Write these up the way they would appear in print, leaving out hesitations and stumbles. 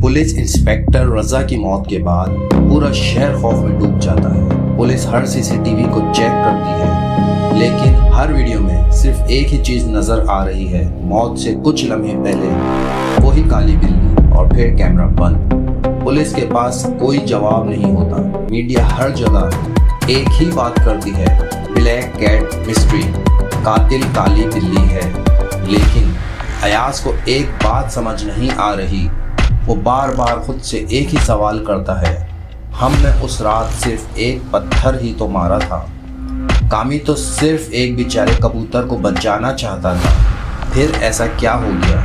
Police inspector रजा की मौत के बाद पूरा शहर खौफ में डूब जाता है। पुलिस हर सीसीटीवी को चेक करती है, लेकिन हर वीडियो में सिर्फ एक ही चीज नजर आ रही है, मौत से कुछ लम्हे पहले वही काली बिल्ली, और फिर कैमरा बंद। पुलिस के पास कोई जवाब नहीं होता। मीडिया हर जगह एक ही बात करती है, ब्लैक कैट मिस्ट्री, कातिल काली बिल्ली है। लेकिन अयाज को एक बात समझ नहीं आ रही। वो बार बार खुद से एक ही सवाल करता है, हमने उस रात सिर्फ एक पत्थर ही तो मारा था। कामी तो सिर्फ एक बेचारे कबूतर को बचाना चाहता था। फिर ऐसा क्या हो गया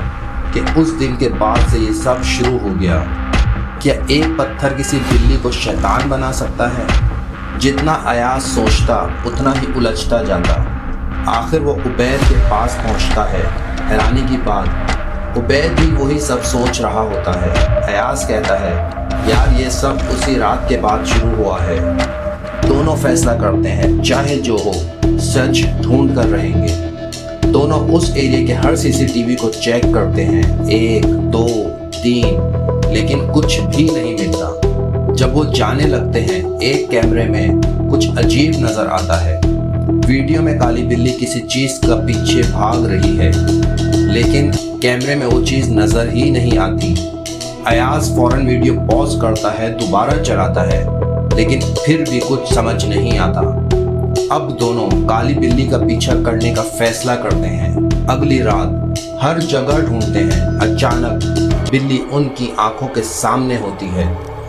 कि उस दिन के बाद से ये सब शुरू हो गया? क्या एक पत्थर किसी बिल्ली को शैतान बना सकता है? जितना अयाज सोचता उतना ही उलझता जाता। आखिर वो उबैद के पास पहुंचता है। हैरानी की बात, उबैद भी वही सब सोच रहा होता है। अयाज कहता है, यार ये सब उसी रात के बाद शुरू हुआ है। दोनों फैसला करते हैं, चाहे जो हो सच ढूंढ कर रहेंगे। दोनों उस एरिया के हर सीसीटीवी को चेक करते हैं, 1, 2, 3, लेकिन कुछ भी नहीं मिलता। जब वो जाने लगते हैं, एक कैमरे में कुछ अजीब नजर आता है। वीडियो में काली बिल्ली किसी चीज का पीछे भाग रही है, लेकिन कैमरे में वो चीज नजर ही नहीं आती। अयाज फौरन वीडियो पॉज करता है, दोबारा चलाता है, लेकिन फिर भी कुछ समझ नहीं आता। अब दोनों काली बिल्ली का पीछा करने का फैसला करते हैं। अगली रात हर जगह ढूंढते हैं। अचानक बिल्ली उनकी आंखों के सामने होती है।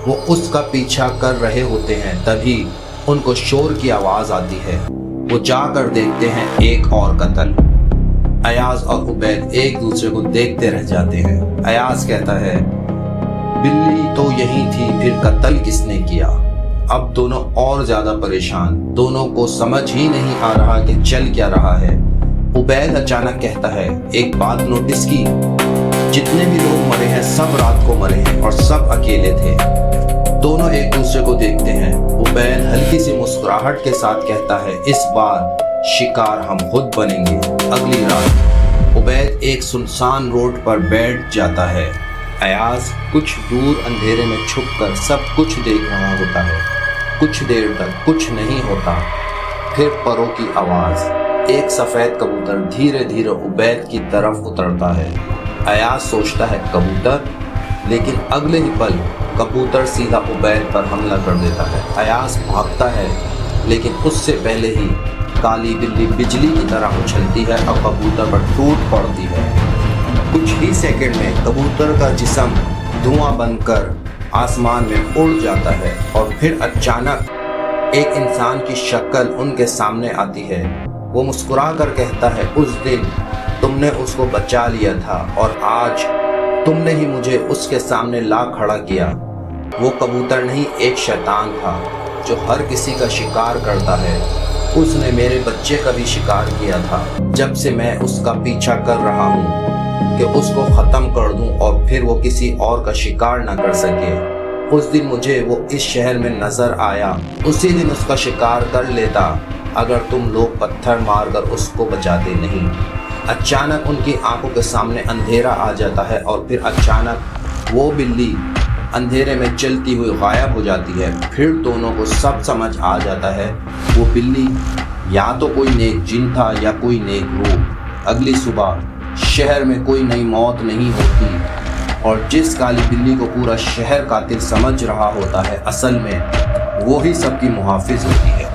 वो उसका पीछा कर रहे होते हैं, तभी उनको शोर की आवाज आती है। वो जाकर देखते हैं एक और कत्ल। अयाज और उबैद एक दूसरे को देखते रह जाते हैं। अयाज कहता है, बिल्ली तो यही थी, फिर कत्ल किसने किया? अब दोनों और ज्यादा परेशान। दोनों को समझ ही नहीं आ रहा कि चल क्या रहा है। उबैद अचानक कहता है, एक बात नोटिस की? जितने भी लोग मरे हैं सब रात को मरे हैं और सब अकेले थे। दोनों एक दूसरे को देखते हैं। उबैद हल्की सी मुस्कुराहट के साथ कहता है, इस बार शिकार हम खुद बनेंगे। अगली रात उबैद एक सुनसान रोड पर बैठ जाता है। अयाज कुछ दूर अंधेरे में छुपकर सब कुछ देख रहा होता है। कुछ देर तक कुछ नहीं होता, फिर परों की आवाज। एक सफेद कबूतर धीरे धीरे उबैद की तरफ उतरता है। अयाज सोचता है कबूतर, लेकिन अगले ही पल कबूतर सीधा उबैद पर हमला कर देता है। अयाज भागता है, लेकिन उससे पहले ही काली बिल्ली बिजली की तरह उछलती है और कबूतर पर टूट पड़ती है। कुछ ही सेकंड में कबूतर का जिस्म धुआं बनकर आसमान में उड़ जाता है और फिर अचानक एक इंसान की शक्ल उनके सामने आती है। वो मुस्कुरा कर कहता है, उस दिन तुमने उसको बचा लिया था और आज तुमने ही मुझे उसके सामने ला खड़ा किया। वो कबूतर नहीं, एक शैतान था जो हर किसी का शिकार करता है। उसने मेरे बच्चे का भी शिकार किया था। जब से मैं उसका पीछा कर रहा हूँ कि उसको ख़त्म कर दूँ और फिर वो किसी और का शिकार न कर सके। उस दिन मुझे वो इस शहर में नज़र आया। उसी दिन उसका शिकार कर लेता अगर तुम लोग पत्थर मारकर उसको बचाते नहीं। अचानक उनकी आंखों के सामने अंधेरा आ जाता है और फिर अचानक वो बिल्ली अंधेरे में चलती हुई गायब हो जाती है। फिर दोनों को सब समझ आ जाता है, वो बिल्ली या तो कोई नेक जिन था या कोई नेक रूह। अगली सुबह शहर में कोई नई मौत नहीं होती और जिस काली बिल्ली को पूरा शहर कातिल समझ रहा होता है, असल में वो ही सबकी मुहाफिज होती है।